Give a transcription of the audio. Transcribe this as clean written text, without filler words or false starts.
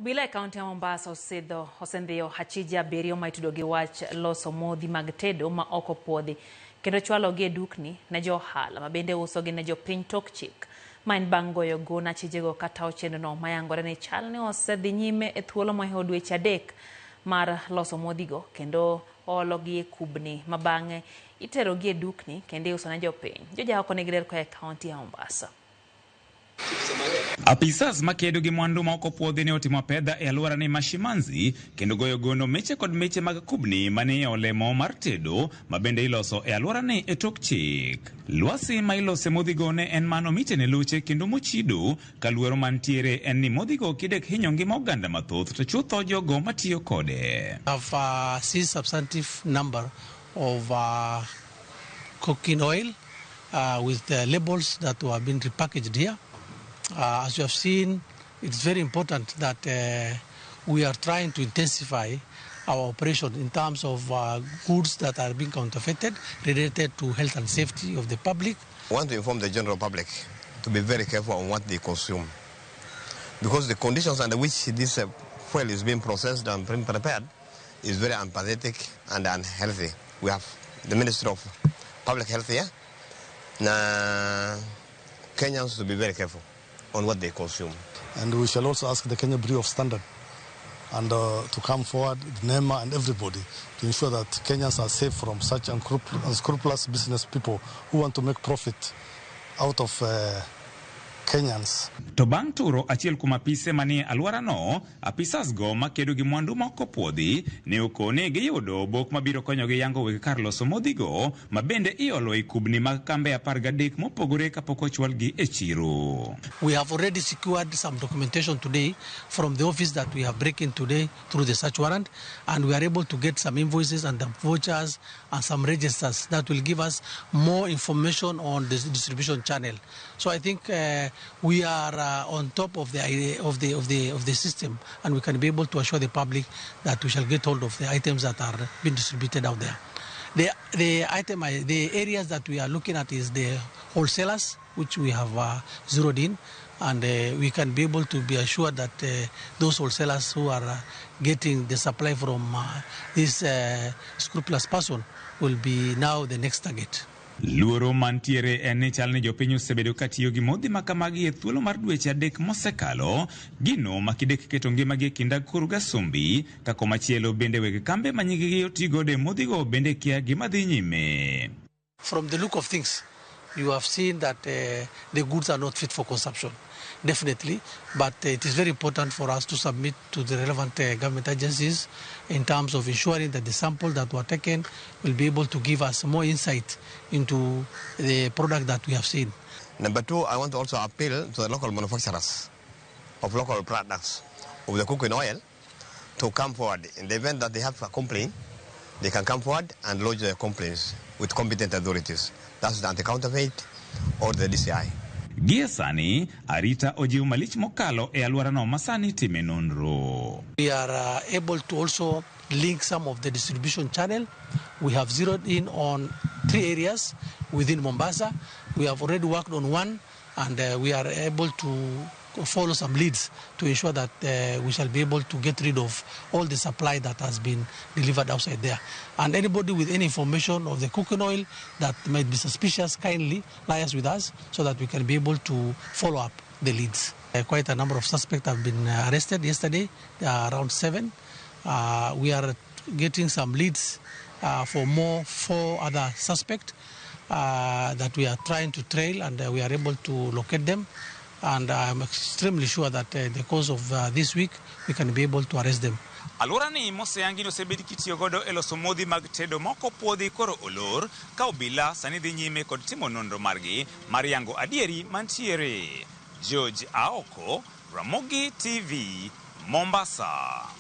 Obila e kaunti ya Mombasa osendhiyo hachija abiriyo ma itudo gi wach loso modhi mag tedo ma ok opuodhi kendo chwalogi e dukni ne jo ohala ma bende usogi ne jopiny tok chik ma en bang' goyo gona achijego kata ochendono mayangore ni chal ni osedhi nyime e thuolo mohewo dweche 3 mar loso modhigo kendo oologi e kubni ma bang'e iterogi e dukni kendo iuso ne jopiny. Joja oko nigi ler koa e kaunti ya Mombasa. Apisas makedo gi mwandu ma ok opuodhi ne otimo pedha e alwora ni Mashimanzi kendo goyo gono meche kod meche mag kubni manie olemo mar tedo ma bende iloso e alwora ni e tok chik. Lwasi ma ilose modhigo ne en mano mitene luche kendo mochido ka luoro mantiere en ni modhigo kidek hinyo ngima oganda mathoth to chutho jogo matiyo kode. Have seen substantive number of cooking oil with the labels that have been repackaged here. As you have seen, it's very important that we are trying to intensify our operation in terms of goods that are being counterfeited related to health and safety of the public. I want to inform the general public to be very careful on what they consume, because the conditions under which this fuel is being processed and prepared is very unpathetic and unhealthy. We have the Ministry of Public Health here. Now, Kenyans to be very careful on what they consume. And we shall also ask the Kenya Bureau of Standard and to come forward, NEMA and everybody, to ensure that Kenyans are safe from such unscrupulous business people who want to make profit out of Kenyans. To bang' turo achiel kuom apise manie alwora no, apisas go makedo gi mwandu ma ok opuodhi ne okone giyudo obok mabiro konyogi yango weg kar loso modhigo ma bende iolo e kubni mag kambe 13 mopogore kapok ochwalgi e chiro. We have already secured some documentation today from the office that we have breaking today through the search warrant, and we are able to get some invoices and the vouchers and some registers that will give us more information on the distribution channel. So I think we are on top of the system, and we can be able to assure the public that we shall get hold of the items that are being distributed out there. The areas that we are looking at is the wholesalers, which we have zeroed in, and we can be able to be assured that those wholesalers who are getting the supply from this scrupulous person will be now the next target. Luoro mantiere en ni chal ni jopiny osebedo katiyo gi modhi makamagi e thuolo mar dweche 3 mosekalo, gino makidek keto ngimagi e kinda kuru gasumbi, kako machielo bende weg kambe manyigigi otigode modhigo bende kia gima dhi nyime. From the look of things, you have seen that the goods are not fit for consumption, definitely, but it is very important for us to submit to the relevant government agencies in terms of ensuring that the sample that were taken will be able to give us more insight into the product that we have seen. Number 2, I want to also appeal to the local manufacturers of local products of the cooking oil to come forward. In the event that they have a complaint, they can come forward and lodge their complaints with competent authorities. That's the anti-counterfeit or the DCI. Gie sani, arita ojiw malich mokalo e alwora no masani time nonro. We are able to also link some of the distribution channel. We have zeroed in on 3 areas within Mombasa. We have already worked on one, and we are able to follow some leads to ensure that we shall be able to get rid of all the supply that has been delivered outside there. And anybody with any information of the cooking oil that might be suspicious, kindly liaise with us so that we can be able to follow up the leads. Quite a number of suspects have been arrested yesterday, around 7. We are getting some leads for 4 other suspects that we are trying to trail, and we are able to locate them. And I'm extremely sure that in the course of this week, we can be able to arrest them. Alwora ni moseyangi no sebedi kitiyo godo e loso modhi mag tedo moko puodhi koro olor ka obila sani dhi nyime kod timo nonro margi mar yango adieri mantiere. George Aoko, Ramogi TV, Mombasa.